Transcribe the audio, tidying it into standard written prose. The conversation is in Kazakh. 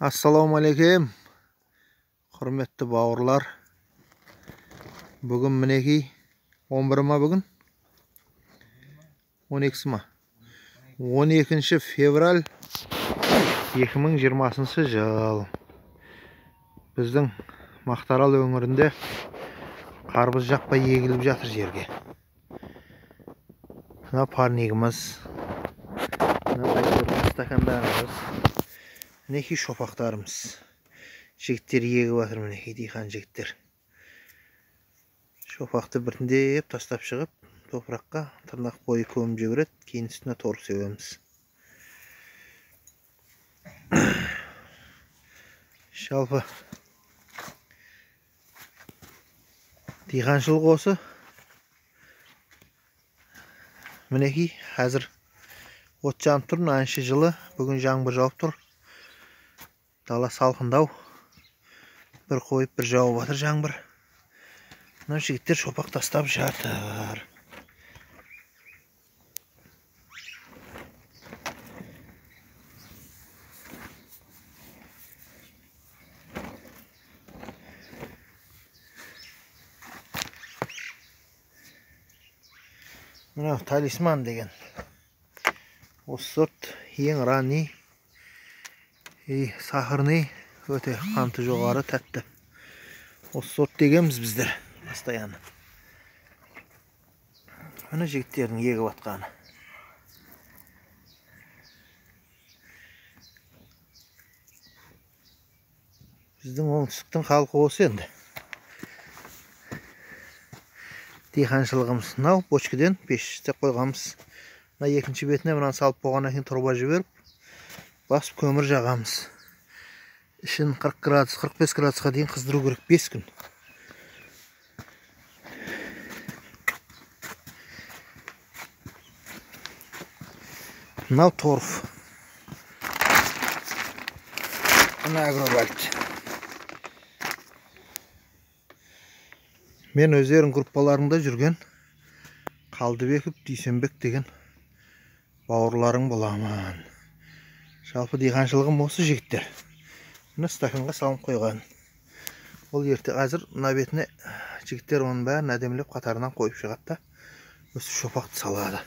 Ассалаумағалейкум, құрметті бауырлар. Бүгін мінекей 11 ма бүгін? 12 ма? 12 февраль 2020 жыл. Біздің Мақтарал өңірінде қарбыз жақпай егіліп жатыр жерге. Мына парнигіміз, мына стакандарымыз, мінекей шопақтарымыз. Жігіттер егіп жатыр, мінекей диқан жігіттер. Шопақты біртіндеп тастап шығып, топыраққа тырнақ бойы көміп жібереді, кейін үстіне торып себеміз. Жалпы диқаншылық осы. Мінекей қазір от жанып тұр, аншы жылы бүгін жаңбыр жауып тұр. Дала салқындау. Bir koyup bir жауып жатыр жаңбыр. Мына жігіттер шопақ тастап жатыр. Мына талисман деген. Осы сорт ең ранний и сахарный, өте қанты жоғары, тәтті. Осы сорт дегенбіз біздер постоянно. Мына жігіттердің егіп атқаны. Біздің оңтүстіктің халқы осы енді. Диқаншылығымыз мынау бочкіден пеш істеп қойғанбыз. Мына екінші бетіне мынаны салып болғаннан кейін тұрба жіберіп, басып көмір жағамыз. Ішін 40 градус, 45 градусқа дейін қыздыру керек 5 күн. Мынау торф. Мына агробальт. Мен өздерінің группаларында жүрген Қалдыбеков, Дүйсенбек деген бауырларың боламын. Жалпы диқаншылығым осы жігіттер. Мына стаканға салып қойған. Ол ерте қазір мына бетіне жігіттер оның бәрін әдемілеп қатарынан қойып шығады да, осы шопақты салады.